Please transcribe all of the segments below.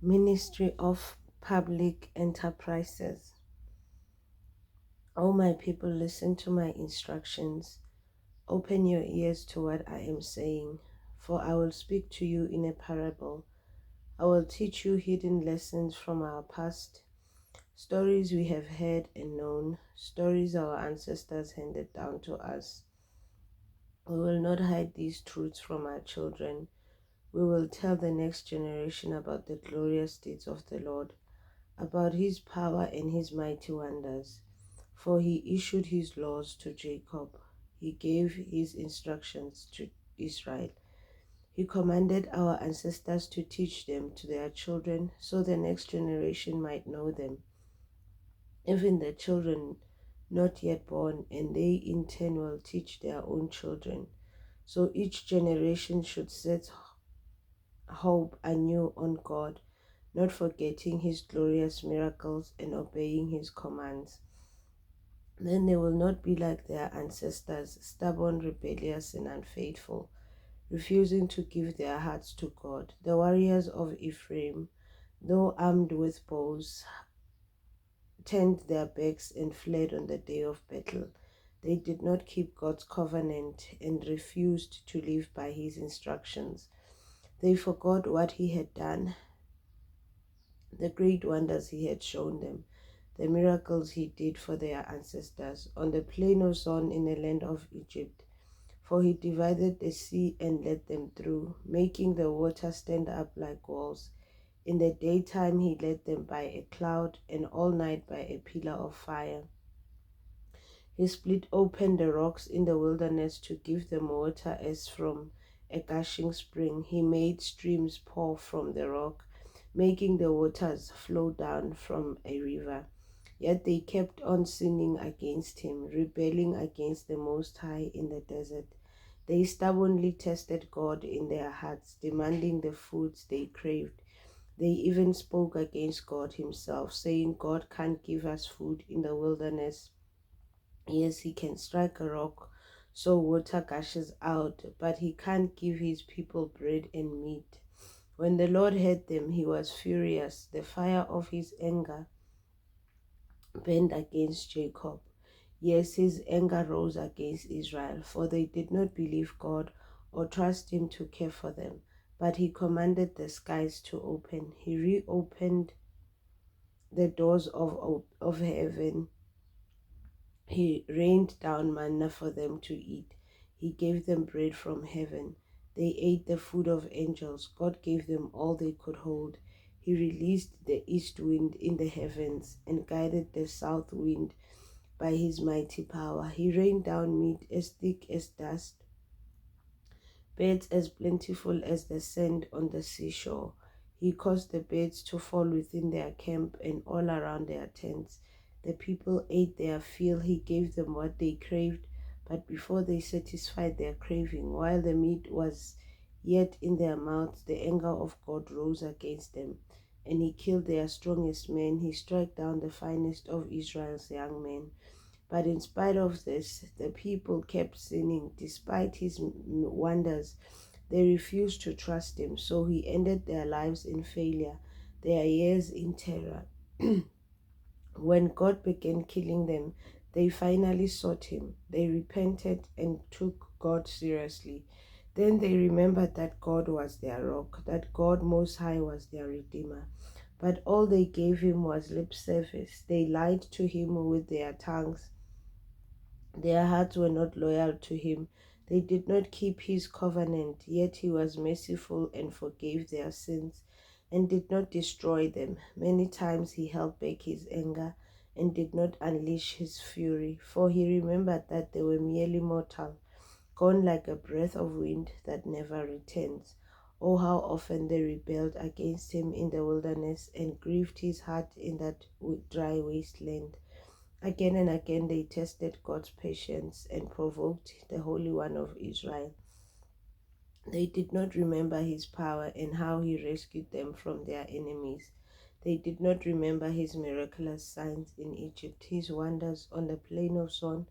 Ministry of Public Enterprises. O my people, listen to my instructions. Open your ears to what I am saying, for I will speak to you in a parable. I will teach you hidden lessons from our past, stories we have heard and known, stories our ancestors handed down to us. We will not hide these truths from our children. We will tell the next generation about the glorious deeds of the Lord, about his power and his mighty wonders. For he issued his laws to Jacob. He gave his instructions to Israel. He commanded our ancestors to teach them to their children, so the next generation might know them, even the children not yet born, and they in turn will teach their own children. So each generation should set hope anew on God, not forgetting his glorious miracles and obeying his commands. Then they will not be like their ancestors, stubborn, rebellious, and unfaithful, refusing to give their hearts to God. The warriors of Ephraim, though armed with bows, turned their backs and fled on the day of battle. They did not keep God's covenant and refused to live by his instructions. They forgot what he had done, the great wonders he had shown them, the miracles he did for their ancestors on the plain of Zon in the land of Egypt. For he divided the sea and led them through, making the water stand up like walls. In the daytime he led them by a cloud, and all night by a pillar of fire. He split open the rocks in the wilderness to give them water as from a gushing spring. He made streams pour from the rock, making the waters flow down from a river. Yet they kept on sinning against him, rebelling against the Most High in the desert. They stubbornly tested God in their hearts, demanding the foods they craved. They even spoke against God himself, saying, God can't give us food in the wilderness. Yes, he can strike a rock so water gushes out, but he can't give his people bread and meat. When the Lord heard them, he was furious. The fire of his anger burned against Jacob. Yes, his anger rose against Israel, for they did not believe God or trust him to care for them. But he commanded the skies to open. He reopened the doors of heaven. He rained down manna for them to eat. He gave them bread from heaven. They ate the food of angels. God gave them all they could hold. He released the east wind in the heavens and guided the south wind by his mighty power. He rained down meat as thick as dust, birds as plentiful as the sand on the seashore. He caused the birds to fall within their camp and all around their tents. The people ate their fill. He gave them what they craved, but before they satisfied their craving, while the meat was yet in their mouths, the anger of God rose against them, and he killed their strongest men. He struck down the finest of Israel's young men. But in spite of this, the people kept sinning. Despite his wonders, they refused to trust him. So he ended their lives in failure, their years in terror. When God began killing them, they finally sought him. They repented and took God seriously. Then they remembered that God was their rock, that God Most High was their Redeemer. But all they gave him was lip service. They lied to him with their tongues. Their hearts were not loyal to him. They did not keep his covenant, yet he was merciful and forgave their sins and did not destroy them. Many times he held back his anger and did not unleash his fury, for he remembered that they were merely mortal, gone like a breath of wind that never returns. Oh, how often they rebelled against him in the wilderness and grieved his heart in that dry wasteland. Again and again they tested God's patience and provoked the Holy One of Israel. They did not remember his power and how he rescued them from their enemies. They did not remember his miraculous signs in Egypt, his wonders on the plain of Zon,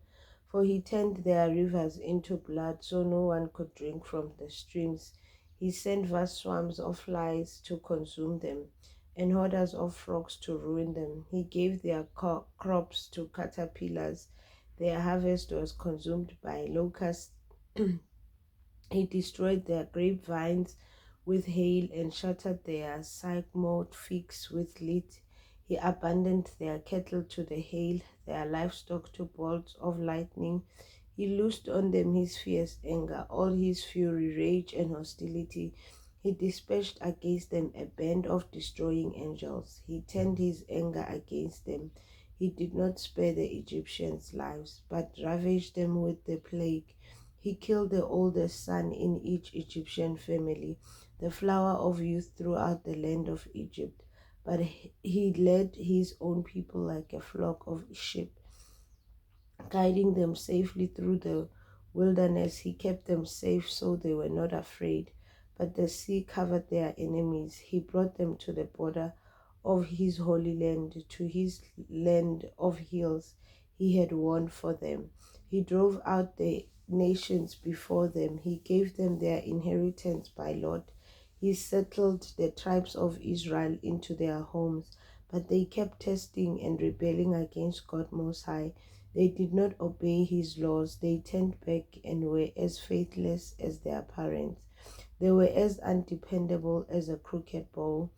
for he turned their rivers into blood so no one could drink from the streams. He sent vast swarms of flies to consume them, and hordes of frogs to ruin them. He gave their crops to caterpillars. Their harvest was consumed by locusts. He destroyed their grapevines with hail and shattered their sycamore figs with sleet. He abandoned their cattle to the hail, their livestock to bolts of lightning. He loosed on them his fierce anger, all his fury, rage, and hostility. He dispatched against them a band of destroying angels. He turned his anger against them. He did not spare the Egyptians' lives, but ravaged them with the plague. He killed the oldest son in each Egyptian family, the flower of youth throughout the land of Egypt. But he led his own people like a flock of sheep, guiding them safely through the wilderness. He kept them safe so they were not afraid. But the sea covered their enemies. He brought them to the border of his holy land, to his land of hills he had won for them. He drove out the nations before them. He gave them their inheritance by lot. He settled the tribes of Israel into their homes. But they kept testing and rebelling against God Most High. They did not obey his laws. They turned back and were as faithless as their parents. They were as undependable as a crooked bow.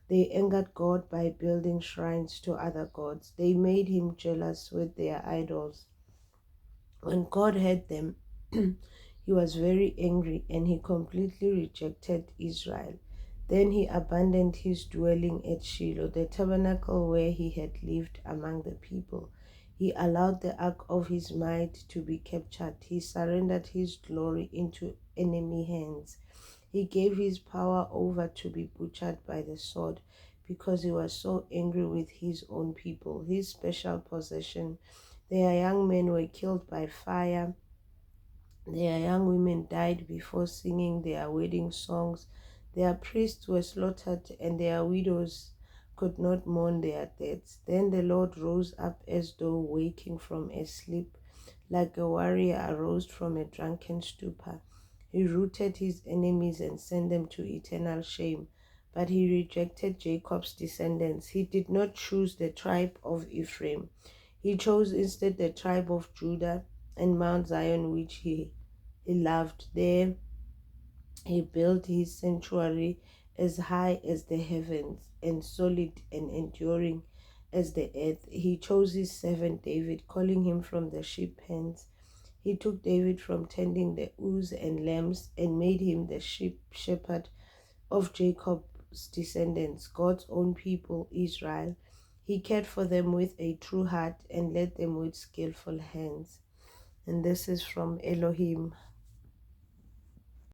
They angered God by building shrines to other gods. They made him jealous with their idols. When God heard them, he was very angry and he completely rejected Israel. Then he abandoned his dwelling at Shiloh, the tabernacle where he had lived among the people. He allowed the ark of his might to be captured. He surrendered his glory into enemy hands. He gave his power over to be butchered by the sword because he was so angry with his own people, his special possession. Their young men were killed by fire. Their young women died before singing their wedding songs. Their priests were slaughtered, and their widows could not mourn their deaths. Then the Lord rose up as though waking from a sleep, like a warrior aroused from a drunken stupor. He rooted his enemies and sent them to eternal shame. But he rejected Jacob's descendants. He did not choose the tribe of Ephraim. He chose instead the tribe of Judah and Mount Zion, which he loved. There he built his sanctuary as high as the heavens and solid and enduring as the earth. He chose his servant David, calling him from the sheep pens. He took David from tending the ewes and lambs and made him the shepherd of Jacob's descendants, God's own people, Israel. He cared for them with a true heart and led them with skillful hands. And this is from Elohim.